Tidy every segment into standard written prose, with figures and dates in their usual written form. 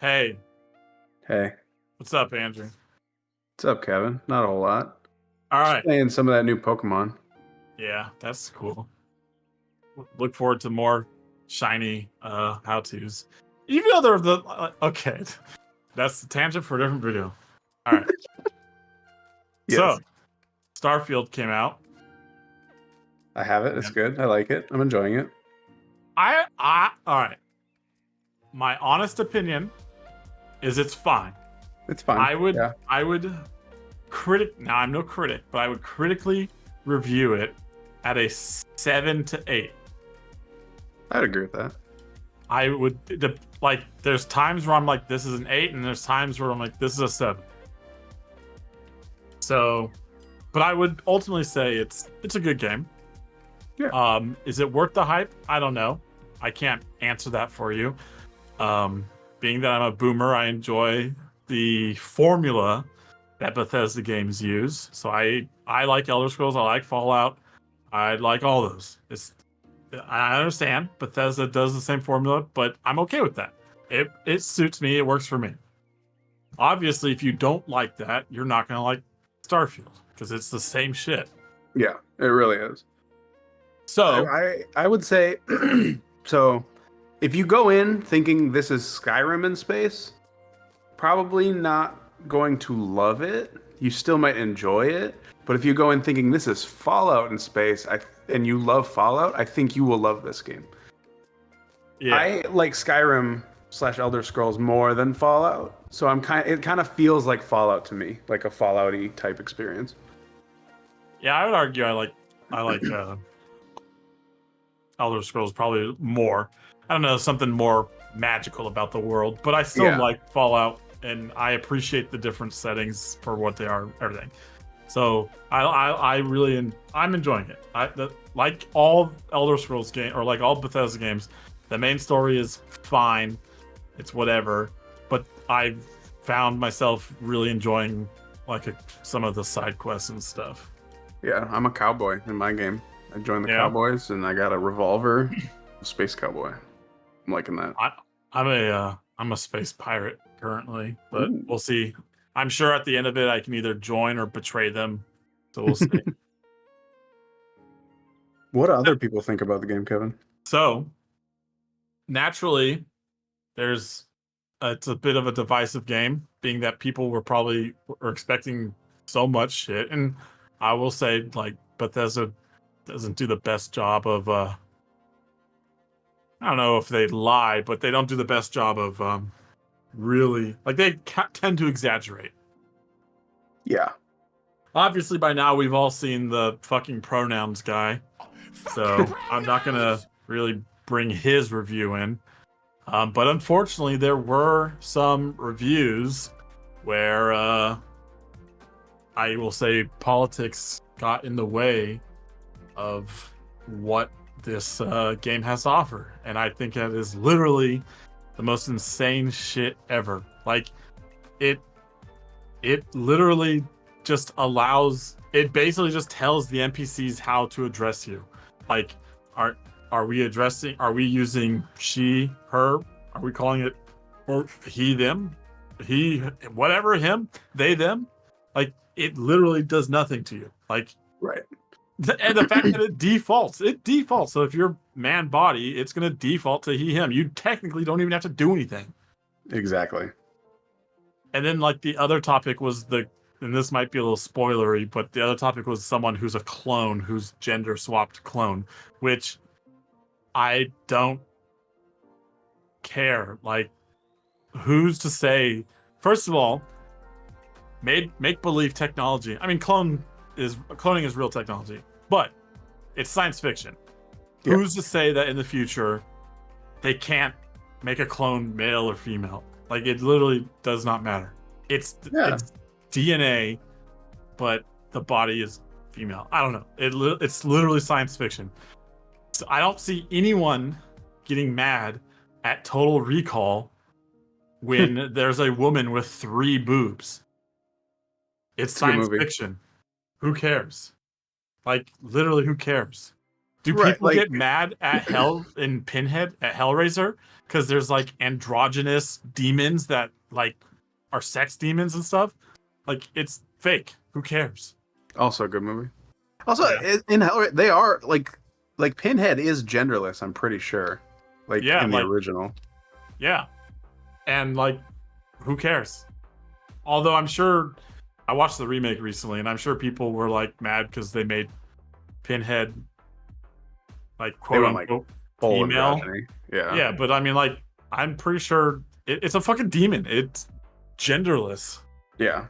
Hey, Hey, what's up, Andrew? what's up, Kevin? Not a whole lot. All Just right. playing some of that new Pokemon. Yeah, that's cool. Look forward to more shiny how-tos. Even though they're okay, that's the tangent for a different video. All right. Yes, So, Starfield came out. I have it. It's And good. I like it. I'm enjoying it. all right. My honest opinion is it's fine. It's fine. Yeah, I would now I'm no critic, but I would critically review it at a 7 to 8. I'd agree with that. I would like. There's times where I'm like, this is an 8, and there's times where I'm like, this is a 7. So, but I would ultimately say it's a good game. Yeah. Is it worth the hype? I don't know. I can't answer that for you. Being that I'm a boomer, I enjoy the formula that Bethesda games use. So I like Elder Scrolls. I like Fallout. I like all those. I understand Bethesda does the same formula, but I'm okay with that. It suits me. It works for me. Obviously, if you don't like that, you're not gonna like Starfield because it's the same shit. Yeah, it really is. So I would say so. If you go in thinking this is Skyrim in space, probably not going to love it. You still might enjoy it, but if you go in thinking this is Fallout in space, and you love Fallout, I think you will love this game. yeah, I like Skyrim / Elder Scrolls more than Fallout, so it kind of feels like Fallout to me, like a Fallout-y type experience. yeah, I would argue I like Elder Scrolls probably more. I don't know, something more magical about the world, but I still Yeah, like Fallout, and I appreciate the different settings for what they are, everything. So I really I'm enjoying it. Like all Elder Scrolls game or like all Bethesda games, the main story is fine. It's whatever, but I've found myself really enjoying some of the side quests and stuff. yeah. I'm a cowboy in my game. I joined the Yeah, Cowboys, and I got a revolver, space cowboy. I'm liking that. I'm a space pirate currently, but Ooh. we'll see. I'm sure at the end of it, I can either join or betray them. So we'll see. What do other people think about the game, Kevin? So naturally, there's it's a bit of a divisive game, being that people were expecting so much shit, and I will say like Bethesda doesn't do the best job of I don't know if they lie, but they don't do the best job of really like they tend to exaggerate. Yeah. Obviously, by now we've all seen the fucking pronouns guy, so I'm not gonna really bring his review in. But unfortunately, there were some reviews where I will say politics got in the way of what this game has to offer, and I think that is literally the most insane shit ever. Like it, it literally just it basically just tells the NPCs how to address you. Like, are we using she, her? Are we calling it or he, them? He, whatever, him, they, them? Like, it literally does nothing to you. Like, Right. and the fact that it defaults. So if you're man body, it's going to default to he, him. You technically don't even have to do anything. Exactly. And then, like, the other topic was and this might be a little spoilery, but the other topic was someone who's a clone, who's gender swapped clone, which I don't care. Like, who's to say? First of all, make believe technology. I mean, cloning is real technology, but it's science fiction. Yeah. Who's to say that in the future they can't make a clone male or female? Like, it literally does not matter. It's DNA, but the body is female. I don't know. It's literally science fiction. So I don't see anyone getting mad at Total Recall when there's a woman with 3 boobs. It's It's a good science movie. fiction. Who cares? Like, literally, who cares? Do Right, people like- get mad at Hell in Pinhead at Hellraiser because there's like androgynous demons that like are sex demons and stuff? Like it's fake. Who cares? Also a good movie. Also, Yeah. in Hellraiser, they are like Pinhead is genderless. I'm pretty sure, like Yeah, in the like- original. Yeah. And like, who cares? Although I'm sure I watched the remake recently, and I'm sure people were like mad because they made Pinhead like They quote went like unquote full female. androgyny. Yeah. Yeah, but I mean, like, I'm pretty sure it's a fucking demon. It's genderless. Yeah.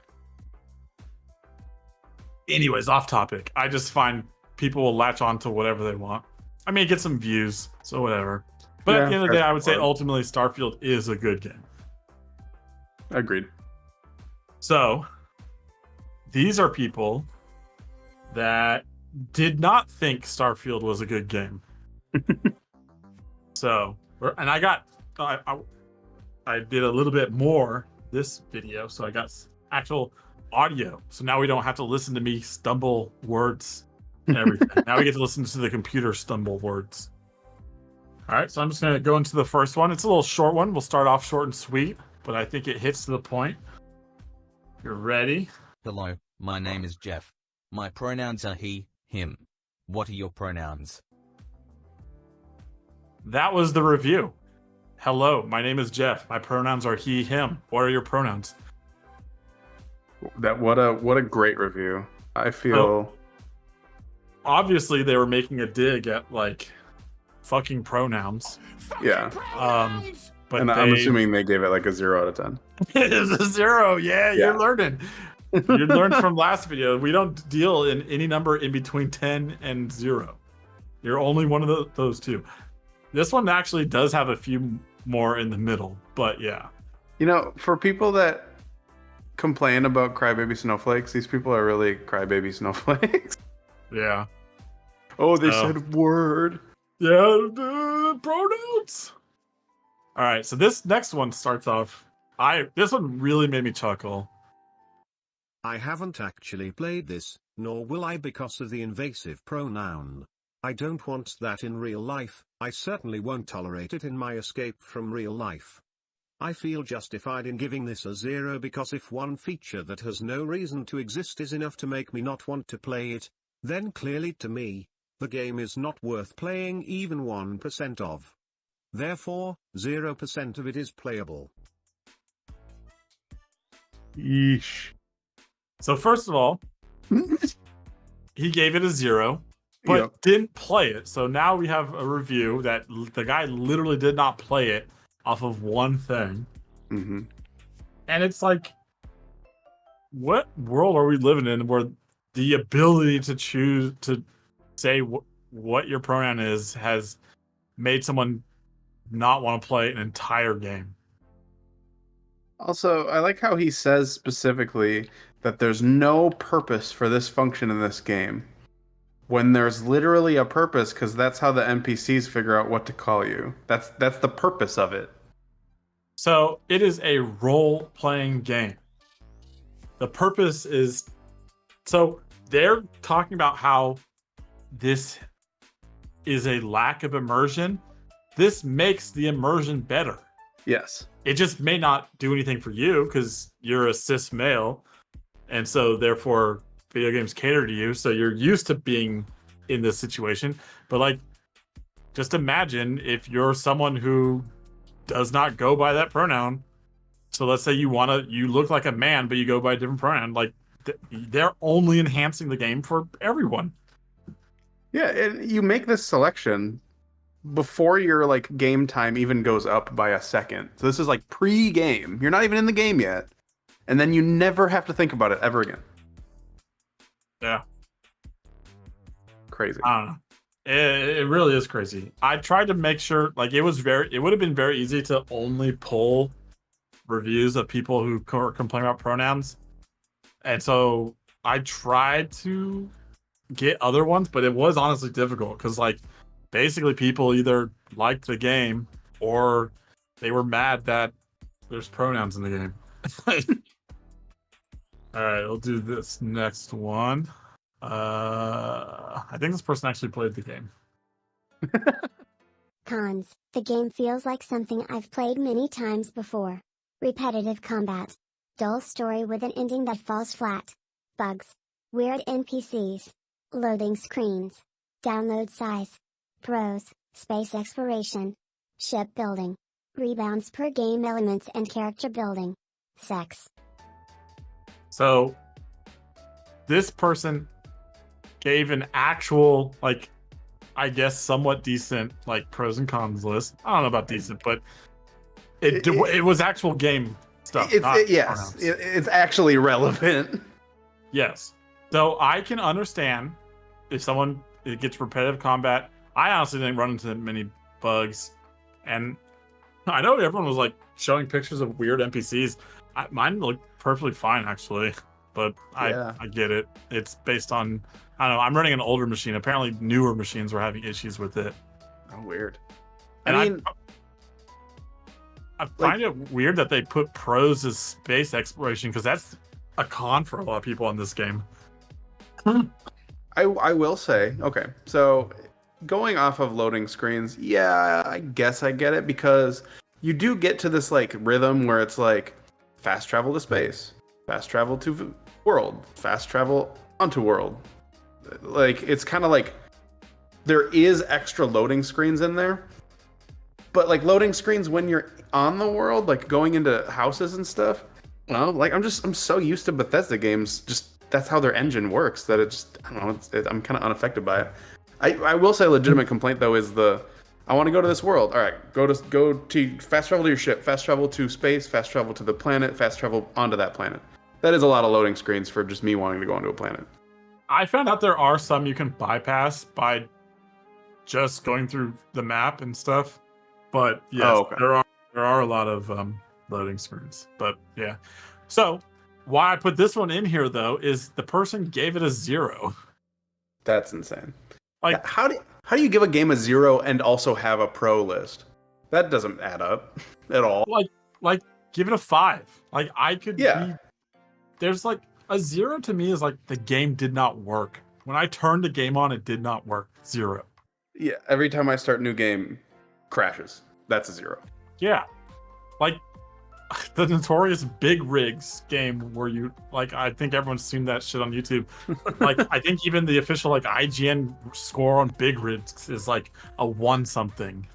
Anyways, off topic. I just find people will latch on to whatever they want. I mean, get some views, so whatever. But at Yeah, the end of the day, I would say that's ultimately Starfield is a good game. Agreed. So, these are people that did not think Starfield was a good game. So, and I did a little bit more this video, so I got actual audio. So now we don't have to listen to me stumble words and everything. Now we get to listen to the computer stumble words. All right, so I'm just going to go into the first one. It's a little short one. We'll start off short and sweet, but I think it hits to the point. You're ready? Hello, my name is Jeff. My pronouns are he, him. What are your pronouns? That was the review. Hello, my name is Jeff. My pronouns are he, him. What are your pronouns? What a great review. I feel Oh. Obviously, they were making a dig at like fucking pronouns. yeah. But And I'm assuming they gave it like a 0 out of 10. it is a 0. Yeah, Yeah. you're learning. You learned from last video. We don't deal in any number in between 10 and 0. You're only one of those two. This one actually does have a few more in the middle, but yeah. You know, for people that complain about crybaby snowflakes, these people are really crybaby snowflakes. Yeah. Oh, they So- said word. Yeah, pronouns. All right, so this next one starts off. This one really made me chuckle. I haven't actually played this, nor will I because of the invasive pronoun. I don't want that in real life. I certainly won't tolerate it in my escape from real life. I feel justified in giving this a 0 because if one feature that has no reason to exist is enough to make me not want to play it, then clearly to me, the game is not worth playing even 1% of. Therefore, 0% of it is playable. Yeesh. So first of all, he gave it a 0, but Yep. didn't play it. So now we have a review that the guy literally did not play it off of one thing. Mm-hmm. And it's like, what world are we living in where the ability to choose to say what your pronoun is has made someone not want to play an entire game? Also, I like how he says specifically that there's no purpose for this function in this game. When there's literally a purpose, because that's how the NPCs figure out what to call you. That's the purpose of it. So it is a role-playing game. The purpose is, so they're talking about how this is a lack of immersion. This makes the immersion better. Yes. It just may not do anything for you because you're a cis male, and so therefore video games cater to you, so you're used to being in this situation. But like, just imagine if you're someone who does not go by that pronoun. So let's say you look like a man, but you go by a different pronoun. Like, they're only enhancing the game for everyone. Yeah, and you make this selection before your like game time even goes up by a second. So this is like pre-game. You're not even in the game yet. And then you never have to think about it ever again. Yeah. Crazy. I don't know. It really is crazy. I tried to make sure, like, it would have been very easy to only pull reviews of people who complain about pronouns. And so I tried to get other ones, but it was honestly difficult because, like, basically people either liked the game or they were mad that there's pronouns in the game. All right, we'll do this next one. I think this person actually played the game. Cons. The game feels like something I've played many times before. Repetitive combat. Dull story with an ending that falls flat. Bugs. Weird NPCs. Loading screens. Download size. Pros. Space exploration. Ship building. Rebounds per game elements and character building. Sex. So, this person gave an actual, like, I guess somewhat decent, like, pros and cons list. I don't know about decent, but it was actual game stuff. Yes, it's actually relevant. Yes. So I can understand if someone it gets repetitive combat. I honestly didn't run into many bugs, and I know everyone was like showing pictures of weird NPCs. Mine looked perfectly fine actually, but I get it. It's based on I don't know. I'm running an older machine. Apparently, newer machines were having issues with it. Oh, weird. And I mean, I find it weird that they put pros as space exploration because that's a con for a lot of people in this game. I will say, okay, so going off of loading screens, yeah, I guess I get it because you do get to this like rhythm where it's like fast travel to space, fast travel to world, fast travel onto world. Like it's kind of like there is extra loading screens in there, but like loading screens when you're on the world, like going into houses and stuff. Well, like I'm so used to Bethesda games, just that's how their engine works that it just I don't know. I'm kind of unaffected by it. I will say a legitimate complaint though is I want to go to this world. All right, go to fast travel to your ship, fast travel to space, fast travel to the planet, fast travel onto that planet. That is a lot of loading screens for just me wanting to go onto a planet. I found out there are some you can bypass by just going through the map and stuff, but yes, there are a lot of loading screens. But yeah, so why I put this one in here though is the person gave it a 0. That's insane. Like how do you give a game a 0 and also have a pro list? That doesn't add up at all. Like give it a 5. Like I could be there's like a 0 to me is like the game did not work. When I turned the game on, it did not work. 0. Yeah, every time I start a new game, crashes. That's a 0. Yeah. Like the notorious Big Rigs game where you like I think everyone's seen that shit on YouTube. Like I think even the official like IGN score on Big Rigs is like a 1 something.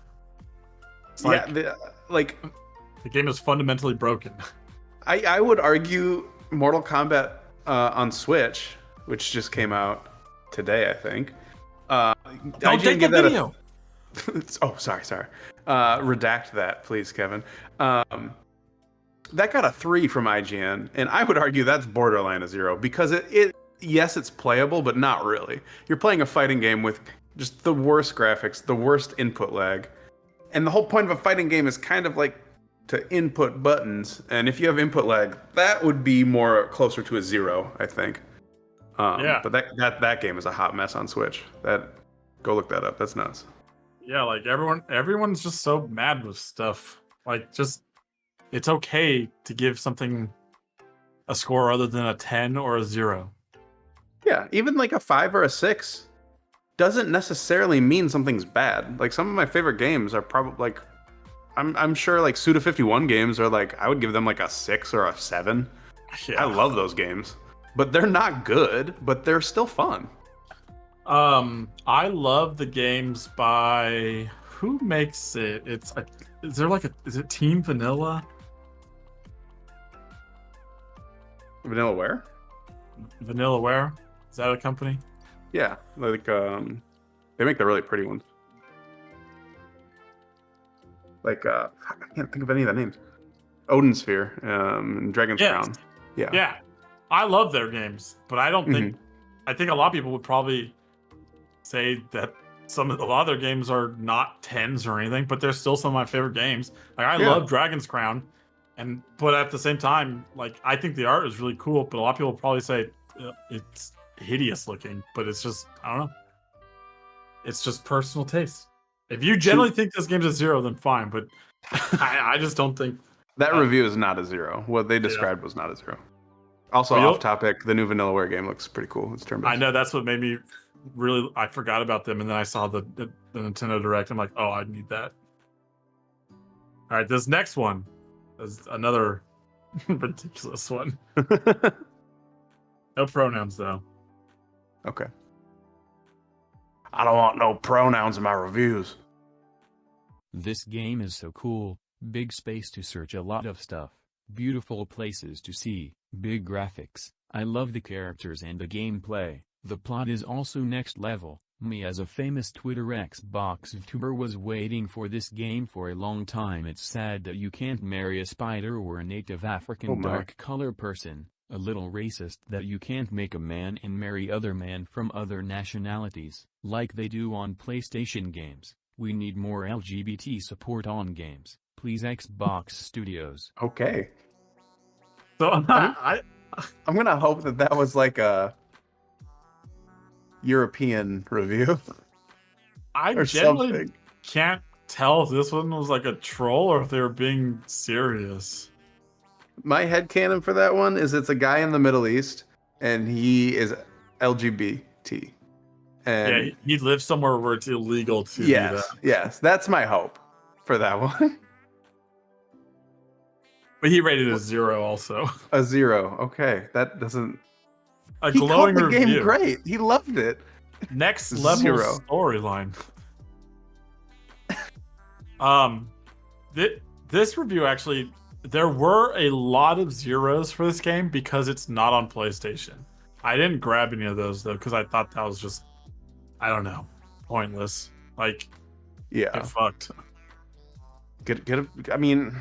It's like, the game is fundamentally broken. I would argue Mortal Kombat on Switch, which just came out today, I think. Don't take the video. Oh, sorry. Redact that, please, Kevin. That got a 3 from IGN, and I would argue that's borderline a 0 because yes, it's playable, but not really. You're playing a fighting game with just the worst graphics, the worst input lag, and the whole point of a fighting game is kind of like to input buttons, and if you have input lag, that would be more closer to a 0, I think. But that game is a hot mess on Switch. Go look that up. That's nuts. Yeah, like everyone's just so mad with stuff. Like just it's okay to give something a score other than a 10 or a 0. Yeah, even like a 5 or a 6 doesn't necessarily mean something's bad. Like some of my favorite games are probably like I'm sure like Suda 51 games are like I would give them like a 6 or a 7. Yeah. I love those games. But they're not good, but they're still fun. I love the games by who makes it? Is it Team Vanilla? Vanillaware? Vanillaware? Is that a company? Yeah, like they make the really pretty ones. Like I can't think of any of the names. Odin Sphere, and Dragon's Crown. Yeah. Yeah. I love their games, but I don't think I think a lot of people would probably say that a lot of their games are not 10s or anything, but they're still some of my favorite games. Like I love Dragon's Crown, but at the same time, like I think the art is really cool, but a lot of people probably say it's hideous looking, but it's just I don't know. It's just personal taste. If you generally think this game's a 0, then fine, but I just don't think that review is not a 0. What they described was not a 0. Also, off topic, the new Vanillaware game looks pretty cool. It's turn-based. I know that's what made me I forgot about them, and then I saw the Nintendo Direct. I'm like, oh, I need that. All right, this next one is another ridiculous one. No pronouns though. Okay. I don't want no pronouns in my reviews. This game is so cool, big space to search a lot of stuff, beautiful places to see, big graphics, I love the characters and the gameplay, the plot is also next level. Me as a famous Twitter Xbox VTuber was waiting for this game for a long time. It's sad that you can't marry a spider or a native African dark color person, a little racist that you can't make a man and marry other men from other nationalities, like they do on PlayStation games. We need more LGBT support on games, please Xbox Studios. Okay. So I'm gonna hope that was like a European review. I or generally something. can't tell if this one was like a troll or if they were being serious. My headcanon for that one is it's a guy in the Middle East and he is LGBT. And Yeah, he lives somewhere where it's illegal to do that. Yes, that's my hope for that one. But he rated a 0 also. A 0. Okay, that doesn't. A He glowing called the review. game great. He loved it. Next level 0. storyline. This review actually, there were a lot of 0s for this game because it's not on PlayStation. I didn't grab any of those though because I thought that was just, I don't know, pointless. Like, get fucked. I mean,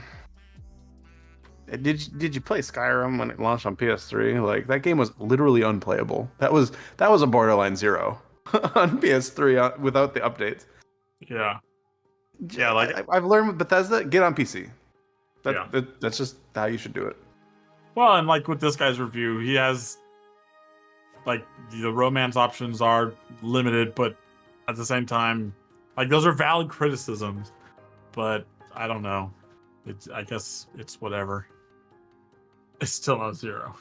did you play Skyrim when it launched on PS3? Like that game was literally unplayable. That was a borderline 0 on PS3 without the updates. Yeah. Yeah, like I've learned with Bethesda, get on PC. That's just how you should do it. Well, and like with this guy's review, he has like the romance options are limited, but at the same time, like those are valid criticisms. But I don't know. I guess it's whatever. It's still not 0.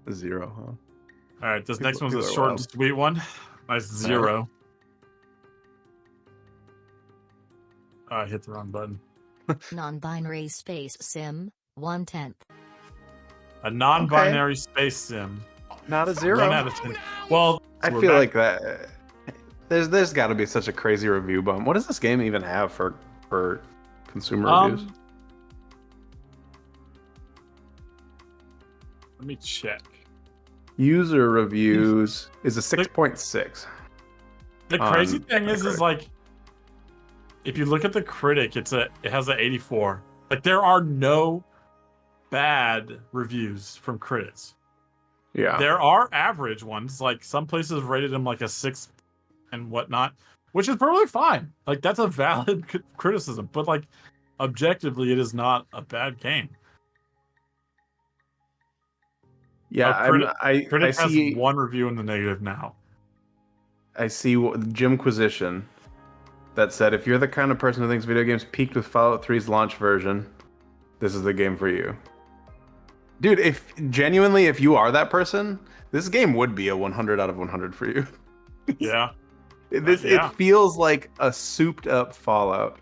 A 0, huh? All right, this next one's a short and sweet one. Nice 0. I hit the wrong button. Non-binary space sim, 1/10. A non-binary space sim. Not a 0. 1 out of 10. Well, I feel like that. There's got to be such a crazy review bump. What does this game even have for consumer reviews? Let me check. User reviews is a 6.6. The crazy thing is like, if you look at the critic, it has an 84. Like there are no bad reviews from critics. Yeah. There are average ones. Like some places rated them like a 6 and whatnot, which is perfectly fine. Like that's a valid criticism, but like objectively, it is not a bad game. Yeah, Critic I see has 1 review in the negative now. I see Jimquisition that said if you're the kind of person who thinks video games peaked with Fallout 3's launch version, this is the game for you. Dude, if you are that person, this game would be a 100 out of 100 for you. Yeah. It feels like a souped up Fallout.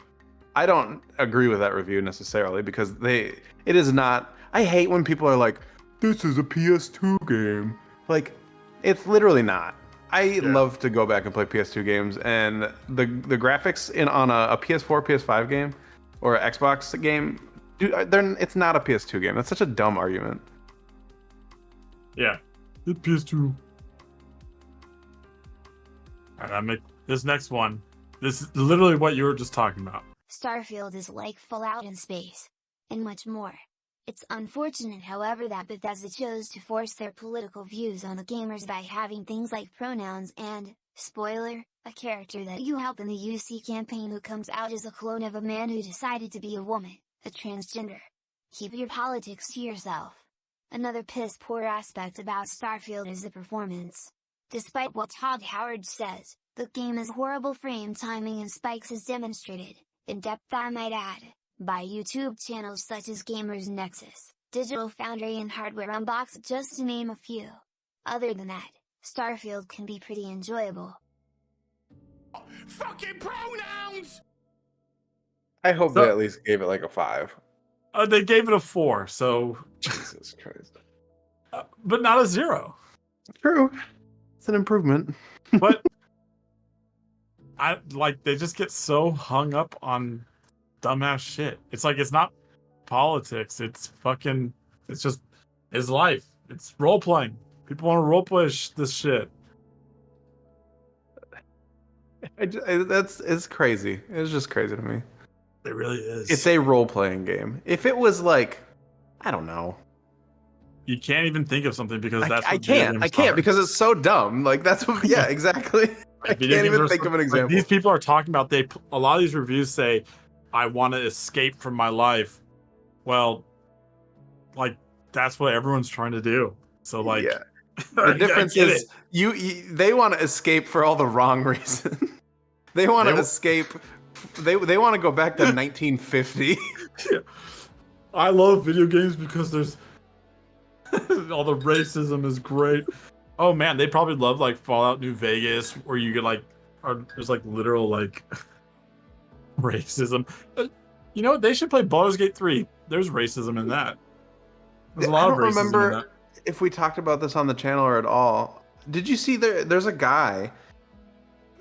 I don't agree with that review necessarily because it is not. I hate when people are like, this is a PS2 game. Like, it's literally not. I love to go back and play PS2 games, and the graphics on a PS4, PS5 game or an Xbox game, dude, it's not a PS2 game. That's such a dumb argument. Yeah, it's PS2. All right, this next one. This is literally what you were just talking about. Starfield is like Fallout in space. And much more. It's unfortunate, however, that Bethesda chose to force their political views on the gamers by having things like pronouns and, spoiler, a character that you help in the UC campaign who comes out as a clone of a man who decided to be a woman, a transgender. Keep your politics to yourself. Another piss-poor aspect about Starfield is the performance. Despite what Todd Howard says, the game is horrible frame timing and spikes as demonstrated, in depth I might add, by YouTube channels such as Gamers Nexus, Digital Foundry and Hardware Unboxed, just to name a few. Other than that, Starfield can be pretty enjoyable. Fucking pronouns! I hope So- they at least gave it like a 5. They gave it a 4, so Jesus Christ. but not a 0. True. It's an improvement. But I like they just get so hung up on dumbass shit. It's like it's not politics. It's fucking. It's just it's life. It's role playing. People want to role play this shit. It's crazy. It's just crazy to me. It really is. It's a role playing game. If it was like, I don't know. You can't even think of something because that's. I what video can't. games I can't are. because it's so dumb. Like that's what. Yeah, exactly. I Video can't games even are think so- of an like, example. these people are talking about a lot of these reviews say, "I want to escape from my life." Well, like that's what everyone's trying to do. So like, yeah. The difference is you they want to escape for all the wrong reasons. They want to escape. They want to go back to 1950. Yeah. I love video games because there's all the racism is great. Oh man, they probably love like Fallout New Vegas where you get like there's like literal like racism. You know what? They should play Baldur's Gate 3. There's racism in that. There's a lot I of don't racism in remember that. if we talked about this on the channel or at all. Did you see there's a guy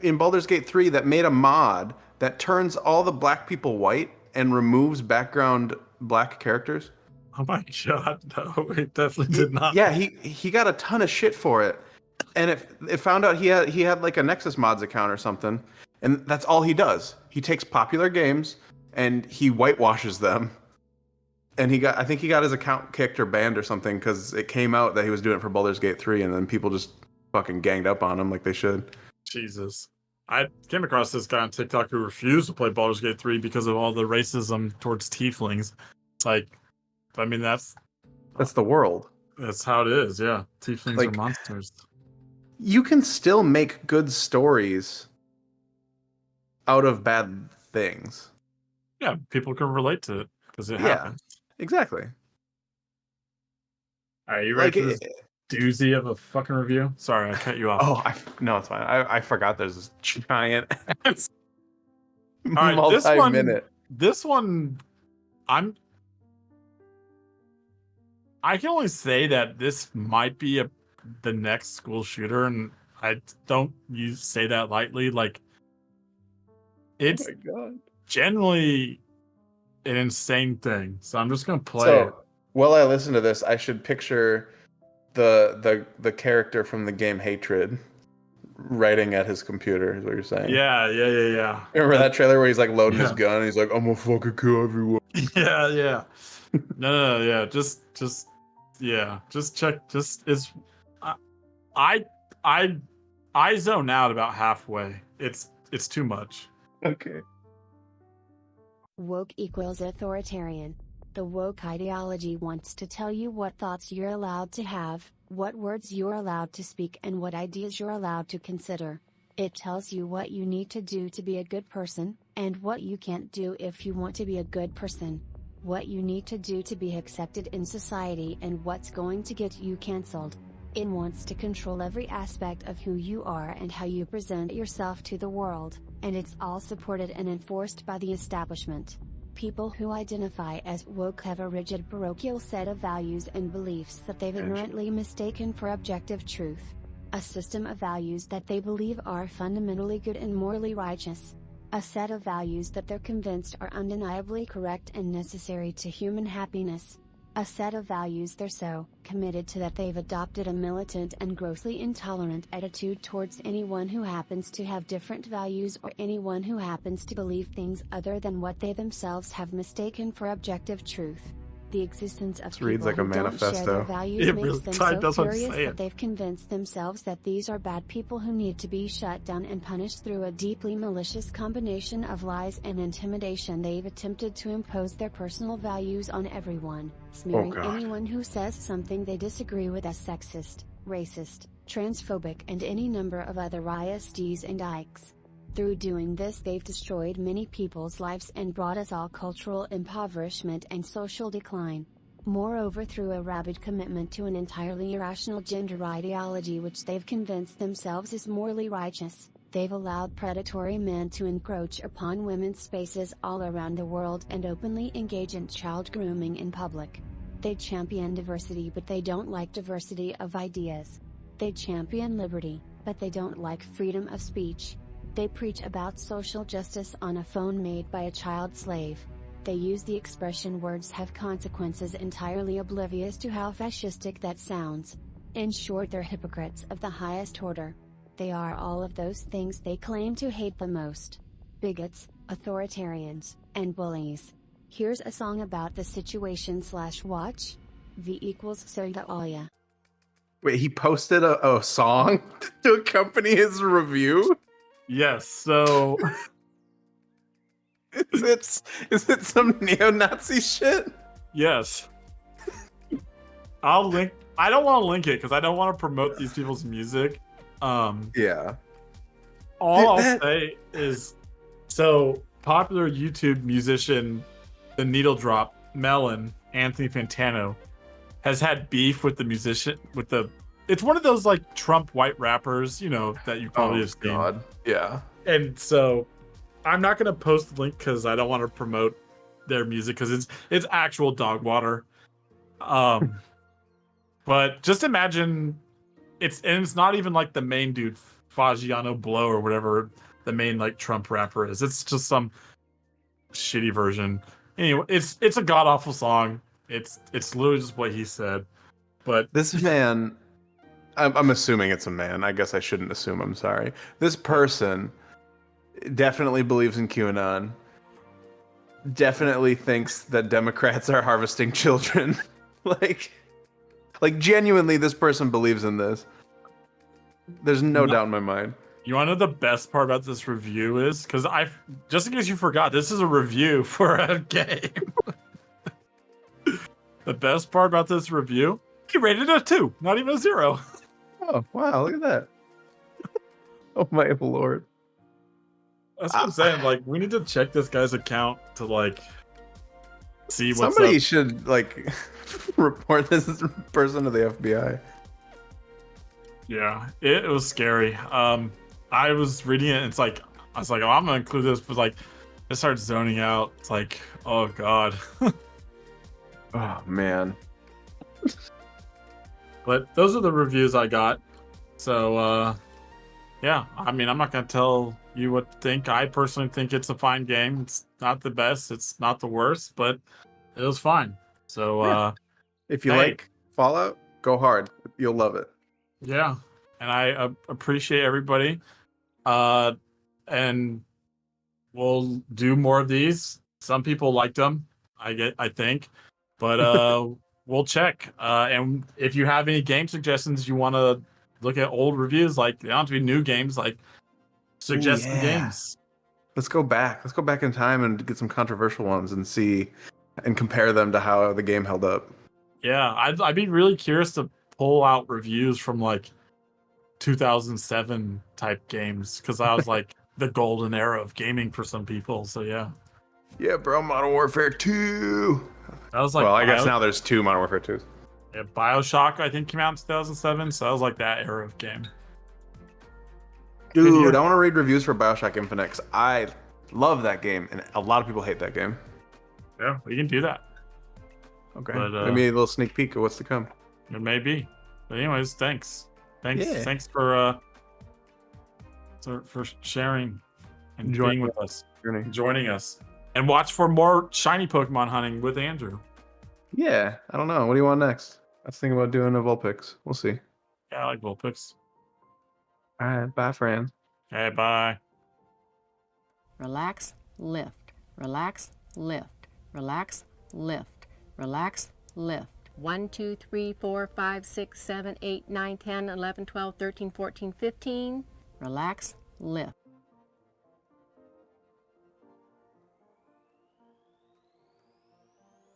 in Baldur's Gate 3 that made a mod that turns all the black people white and removes background black characters? Oh my god, no, it definitely did not. Yeah, he got a ton of shit for it. And it found out he had like a Nexus Mods account or something, and that's all he does. He takes popular games and he whitewashes them. And I think he got his account kicked or banned or something because it came out that he was doing it for Baldur's Gate 3, and then people just fucking ganged up on him like they should. Jesus. I came across this guy on TikTok who refused to play Baldur's Gate 3 because of all the racism towards tieflings. It's like, I mean, that's the world. That's how it is, yeah. Tieflings Like, are monsters. You can still make good stories out of bad things. Yeah, people can relate to it because it happens. Exactly. All right, you ready Like, for this doozy of a fucking review? Sorry, I cut you off. Oh, no, it's fine. I forgot there's this giant All right, multi-minute. This one, I can only say that this might be the next school shooter, and I don't say that lightly. Like, it's generally an insane thing. So I'm just gonna play it. While I listen to this, I should picture the character from the game Hatred writing at his computer. Is what you're saying? Yeah. Remember that trailer where he's like loading his gun and he's like, "I'm gonna fucking kill everyone." Yeah. No, yeah. Just check. I zone out about halfway. It's too much. Okay. Woke equals authoritarian. The woke ideology wants to tell you what thoughts you're allowed to have, what words you're allowed to speak, and what ideas you're allowed to consider. It tells you what you need to do to be a good person, and what you can't do if you want to be a good person. What you need to do to be accepted in society, and what's going to get you cancelled. It wants to control every aspect of who you are and how you present yourself to the world, and it's all supported and enforced by the establishment. People who identify as woke have a rigid parochial set of values and beliefs that they've ignorantly mistaken for objective truth. A system of values that they believe are fundamentally good and morally righteous. A set of values that they're convinced are undeniably correct and necessary to human happiness. A set of values they're so committed to that they've adopted a militant and grossly intolerant attitude towards anyone who happens to have different values or anyone who happens to believe things other than what they themselves have mistaken for objective truth. The existence of people reads like a who don't share manifesto. their values It makes really them does so what I'm furious saying. that they've convinced themselves that these are bad people who need to be shut down and punished through a deeply malicious combination of lies and intimidation. They've attempted to impose their personal values on everyone, smearing anyone who says something they disagree with as sexist, racist, transphobic, and any number of other ISDs and Ikes. Through doing this, they've destroyed many people's lives and brought us all cultural impoverishment and social decline. Moreover, through a rabid commitment to an entirely irrational gender ideology which they've convinced themselves is morally righteous, they've allowed predatory men to encroach upon women's spaces all around the world and openly engage in child grooming in public. They champion diversity, but they don't like diversity of ideas. They champion liberty, but they don't like freedom of speech. They preach about social justice on a phone made by a child slave. They use the expression "words have consequences," entirely oblivious to how fascistic that sounds. In short, they're hypocrites of the highest order. They are all of those things they claim to hate the most: bigots, authoritarians, and bullies. Here's a song about the situation / watch. V equals Soya Oya. Wait, he posted a song to accompany his review? Yes, so Is it some neo-Nazi shit? yes. I'll link. I don't want to link it because I don't want to promote these people's music. Yeah. All I'll say is, so popular YouTube musician, the Needle Drop, Melon, Anthony Fantano, has had beef with the musician, it's one of those like Trump white rappers, you know, that you probably have seen. God. Yeah. And so I'm not going to post the link because I don't want to promote their music because it's actual dog water. But just imagine it's not even like the main dude, Fagiano Blow or whatever the main like Trump rapper is. It's just some shitty version. Anyway, it's a god awful song. It's literally just what he said. But this man, I'm assuming it's a man. I guess I shouldn't assume. I'm sorry. This person definitely believes in QAnon. Definitely thinks that Democrats are harvesting children. like genuinely, this person believes in this. There's no doubt in my mind. You want to know the best part about this review is? Because just in case you forgot, this is a review for a game. The best part about this review, he rated it a 2, not even a 0. Oh, wow, look at that. Oh my lord. That's what I'm saying. Like, we need to check this guy's account to like see what's Somebody up. should like report this person to the FBI. Yeah, it was scary. I was reading it and I was like, oh, I'm gonna include this, but like I started zoning out. It's like, oh god. Oh man. But those are the reviews I got. So yeah, I mean, I'm not gonna tell you what to think. I personally think it's a fine game. It's not the best, it's not the worst, but it was fine. So Yeah. If you hey. like Fallout, go hard. You'll love it. Yeah, and I appreciate everybody. And we'll do more of these. Some people liked them, I think, but we'll check. And if you have any game suggestions, you want to look at old reviews, like they don't have to be new games, like suggest some games. Let's go back. Let's go back in time and get some controversial ones and see and compare them to how the game held up. Yeah, I'd be really curious to pull out reviews from like 2007 type games because I was like the golden era of gaming for some people. So yeah. Yeah, bro, Modern Warfare 2. That was like, well, I guess now there's 2 Modern Warfare 2s. Yeah, BioShock I think came out in 2007, so that was like that era of game. Dude, I want to read reviews for BioShock Infinite 'cause I love that game and a lot of people hate that game. Yeah, we can do that. Okay, but, maybe a little sneak peek of what's to come. It may be. But anyways, thanks Yeah. for sharing and being with us, joining us, and watch for more shiny Pokemon hunting with Andrew. Yeah, I don't know. What do you want next? I was thinking about doing a Vulpix. We'll see. Yeah, I like Vulpix. All right, bye, friend. Okay, bye. Relax, lift. Relax, lift. Relax, lift. Relax, lift. 1, 2, 3, 4, 5, 6, 7, 8, 9, 10, 11, 12, 13, 14, 15. Relax, lift.